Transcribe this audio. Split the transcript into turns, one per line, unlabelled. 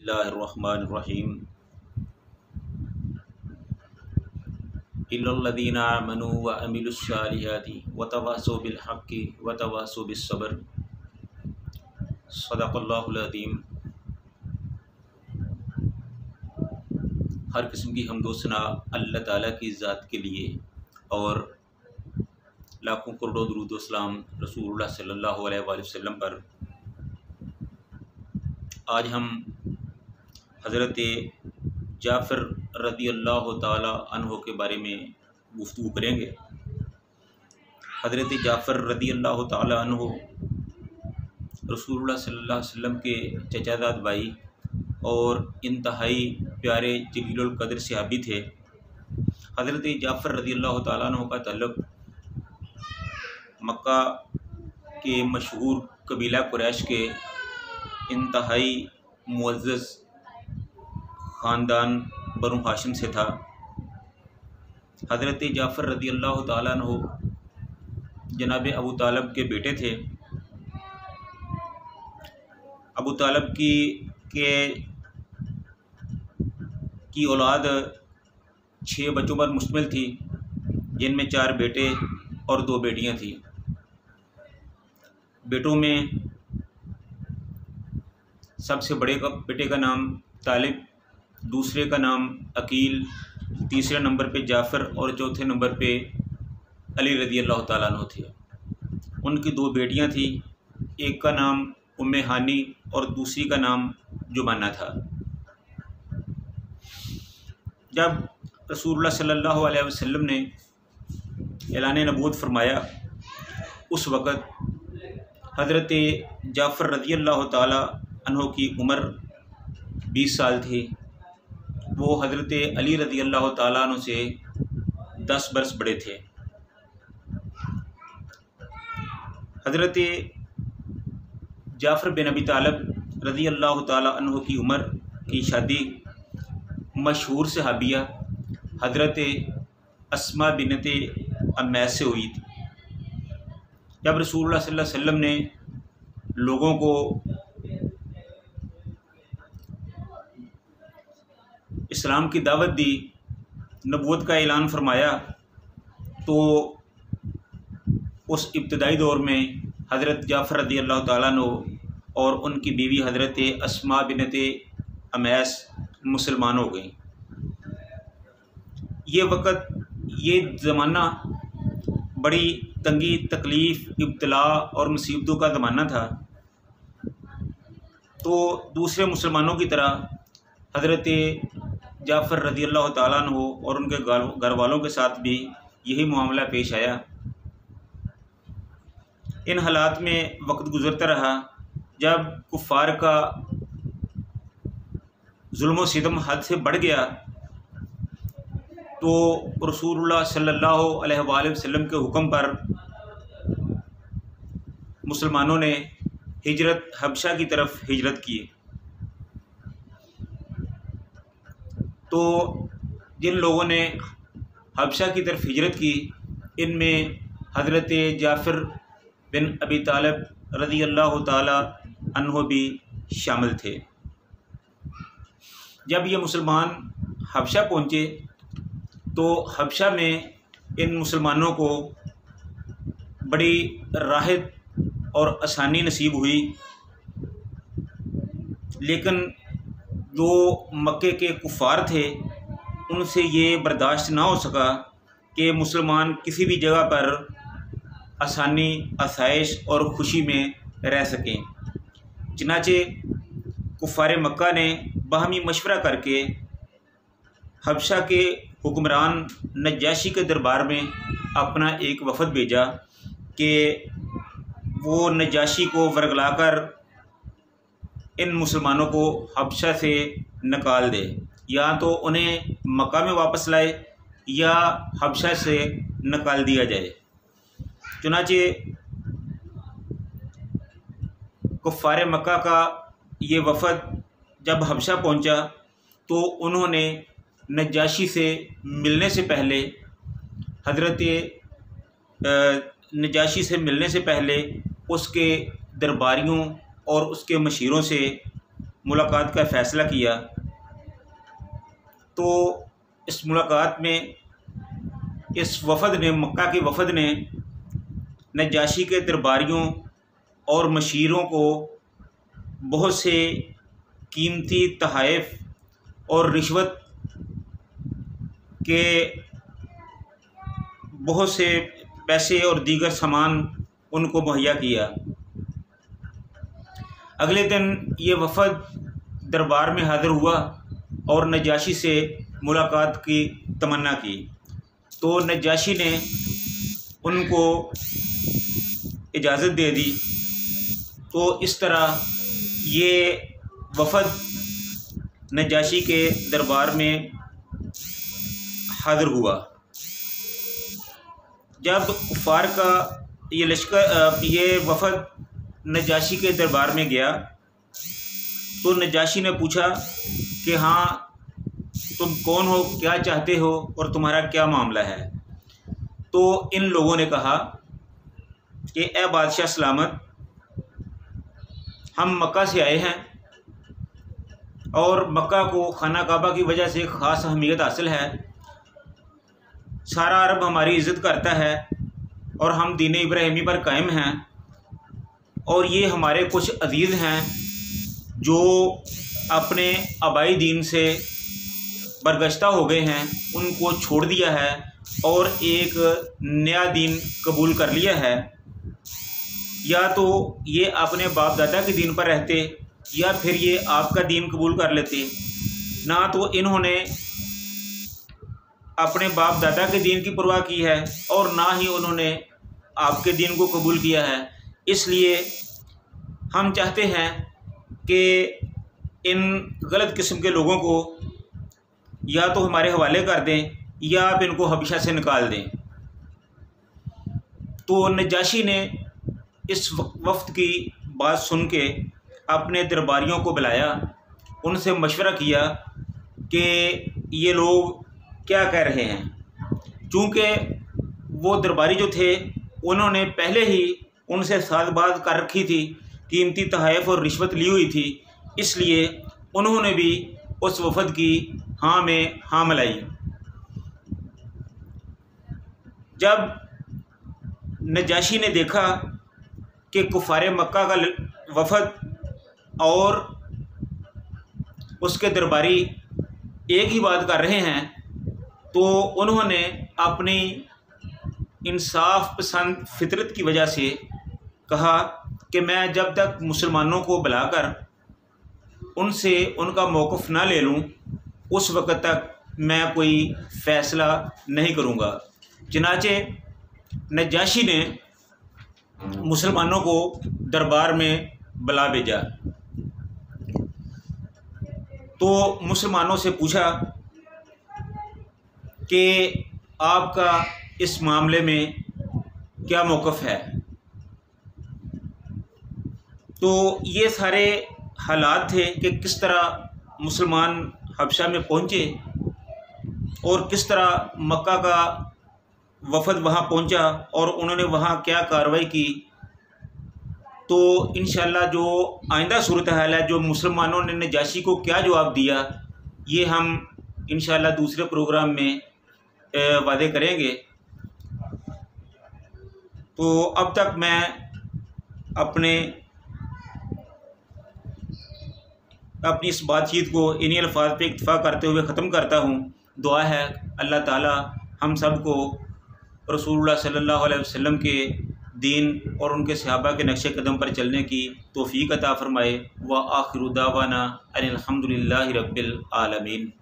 बिस्मिल्लाहिर्रहमानिर्रहीम इल्लल्लज़ीना आमनू व अमिलुस्सालिहाति व तवासौ बिल हक़्क़ि व तवासौ बिस्सब्र। सदक़ल्लाहुल अज़ीम। हर किस्म की हम्द व सना अल्लाह ताला की ज़ात के लिए और लाखों करोड़ों दुरूद व सलाम रसूलुल्लाह सल्लल्लाहु अलैहि वसल्लम पर। आज हम हज़रत जाफ़र रज़ी अल्लाह ताला अन्हो के बारे में गुफ्तगू करेंगे। हज़रत जाफ़र रज़ी अल्लाह ताला अन्हो रसूलुल्लाह सल्लल्लाहु अलैहि वसल्लम के चचाज़ाद भाई और इंतहाई प्यारे जलीलुल क़द्र सहाबी थे। हज़रत जाफ़र रज़ी अल्लाह ताला अन्हो का तल्लुक़ मक्का के मशहूर कबीला कुरैश के इंतहाई मुअज़्ज़ज़ ख़ानदान बनु हाशिम से था। हज़रत जाफ़र रज़ी अल्लाह ताला अन्हो जनाब अबू तालब के बेटे थे। अबू तालब की औलाद 6 बच्चों पर मुश्तमिल थी, जिनमें 4 बेटे और 2 बेटियां थीं। बेटों में सबसे बड़े बेटे का नाम तालिब, दूसरे का नाम अकील, तीसरे नंबर पे जाफ़र और चौथे नंबर पे अली रज़ी अल्लाह ताला अन्हु थे। उनकी 2 बेटियां थीं, एक का नाम उम्मे हानी और दूसरी का नाम जुमाना था। जब रसूलुल्लाह सल्लल्लाहु अलैहि वसल्लम ने ऐलान नबूवत फरमाया, उस वक़्त हज़रत जाफ़र रज़ी अल्लाह ताला अन्हो की उम्र 20 साल थी। वो हज़रत अली रज़ी अल्लाह ताला अन्हु से 10 बरस बड़े थे। हज़रत जाफ़र बिन अबी तालिब रज़ी अल्लाह ताला अन्हु की उम्र की शादी मशहूर सहाबिया हज़रत अस्मा बिनते उमैस से हुई थी। जब रसूलुल्लाह सल्लल्लाहु अलैहि वसल्लम ने लोगों को इस्लाम की दावत दी, नबूवत का ऐलान फरमाया, तो उस इब्तदाई दौर में हज़रत जाफ़र रज़ी अल्लाह ताला अन्हु और उनकी बीवी हज़रत अस्मा बिनते उमैस मुसलमान हो गई। ये वक़्त, ये ज़माना बड़ी तंगी, तकलीफ़, इब्तला और मुसीबतों का ज़माना था। तो दूसरे मुसलमानों की तरह हज़रत जाफ़र रज़ी अल्लाह ताला अन्हु और उनके घर वालों के साथ भी यही मामला पेश आया। इन हालात में वक्त गुज़रता रहा। जब कुफ़ार का जुल्म व सितम हद से बढ़ गया, तो रसूलुल्लाह सल्लल्लाहु अलैहि वसल्लम के हुक्म पर मुसलमानों ने हिजरत हबशा की तरफ हिजरत की। तो जिन लोगों ने हबशा की तरफ हिजरत की, इनमें हज़रत जाफ़र बिन अबी तालिब रज़ी अल्लाह ताला अन्हो भी शामिल थे। जब ये मुसलमान हबशा पहुँचे, तो हबशा में इन मुसलमानों को बड़ी राहत और आसानी नसीब हुई। लेकिन जो मक्के के कुफ़ार थे, उनसे ये बर्दाश्त ना हो सका कि मुसलमान किसी भी जगह पर आसानी, आसाइश और ख़ुशी में रह सकें। चनाचे कुफ़ार मक्का ने बाहमी मशवरा करके हबशा के हुक्मरान नजाशी के दरबार में अपना एक वफ़द भेजा कि वो नजाशी को वरगलाकर इन मुसलमानों को हबशा से निकाल दे, या तो उन्हें मक्का में वापस लाए या हबशा से निकाल दिया जाए। चुनाचे कुफ़ार मक्का का ये वफ़द जब हबशा पहुंचा, तो उन्होंने नजाशी से मिलने से पहले नजाशी से पहले उसके दरबारियों और उसके मशीरों से मुलाकात का फ़ैसला किया। तो इस मुलाकात में इस वफ़द ने, मक्का के वफ़द ने नजाशी के दरबारियों और मशीरों को बहुत से कीमती तोहफ़े और रिश्वत के बहुत से पैसे और दीगर सामान उनको मुहैया किया। अगले दिन ये वफ़द दरबार में हाज़िर हुआ और नजाशी से मुलाकात की तमन्ना की। तो नजाशी ने उनको इजाज़त दे दी। तो इस तरह ये वफ़द नजाशी के दरबार में हाज़िर हुआ। जब कुफ़ार का ये लश्कर, ये वफ़द नजाशी के दरबार में गया तो नजाशी ने पूछा कि हाँ, तुम कौन हो, क्या चाहते हो और तुम्हारा क्या मामला है। तो इन लोगों ने कहा कि ए बादशाह सलामत, हम मक्का से आए हैं और मक्का को खाना काबा की वजह से ख़ास अहमियत हासिल है। सारा अरब हमारी इज़्ज़त करता है और हम दीन इब्राहिमी पर कायम हैं। और ये हमारे कुछ अज़ीज़ हैं जो अपने आबाई दीन से बरगश्ता हो गए हैं, उनको छोड़ दिया है और एक नया दीन कबूल कर लिया है। या तो ये अपने बाप दादा के दीन पर रहते या फिर ये आपका दीन कबूल कर लेते। ना तो इन्होंने अपने बाप दादा के दीन की परवाह की है और ना ही उन्होंने आपके दीन को कबूल किया है। इसलिए हम चाहते हैं कि इन गलत किस्म के लोगों को या तो हमारे हवाले कर दें या आप इनको हबशा से निकाल दें। तो नजाशी ने इस वफ़्त की बात सुन के अपने दरबारियों को बुलाया, उनसे मशवरा किया कि ये लोग क्या कह रहे हैं। चूँकि वो दरबारी जो थे उन्होंने पहले ही उनसे साज़बाज़ कर रखी थी, कीमती तोहफ़े और रिश्वत ली हुई थी, इसलिए उन्होंने भी उस वफ़द की हाँ में हाँ मिलाई। जब नजाशी ने देखा कि कुफ़ारे मक्का का वफ़द और उसके दरबारी एक ही बात कर रहे हैं, तो उन्होंने अपनी इंसाफ पसंद फितरत की वजह से कहा कि मैं जब तक मुसलमानों को बुलाकर उनसे उनका मौक़िफ़ ना ले लूँ उस वक़्त तक मैं कोई फ़ैसला नहीं करूँगा। चनाचे नजाशी ने मुसलमानों को दरबार में बुला भेजा। तो मुसलमानों से पूछा कि आपका इस मामले में क्या मौक़िफ़ है। तो ये सारे हालात थे कि किस तरह मुसलमान हबशा में पहुँचे और किस तरह मक्का का वफ़द वहाँ पहुँचा और उन्होंने वहाँ क्या कार्रवाई की। तो इंशाअल्लाह जो आइंदा सूरत हाल है, जो मुसलमानों ने नजाशी को क्या जवाब दिया, ये हम इंशाअल्लाह दूसरे प्रोग्राम में वादे करेंगे। तो अब तक मैं अपनी इस बातचीत को इन्हीं अल्फाज पे इक्तफ़ा करते हुए ख़त्म करता हूँ। दुआ है अल्लाह ताला हम सब को रसूलुल्लाह सल्लल्लाहु अलैहि वसल्लम के दीन और उनके सहाबा के नक्शे कदम पर चलने की तौफ़ीक़ अता फ़रमाए। व आखिरु दावाना अनिल हम्दुलिल्लाहि रब्बिल आलमीन।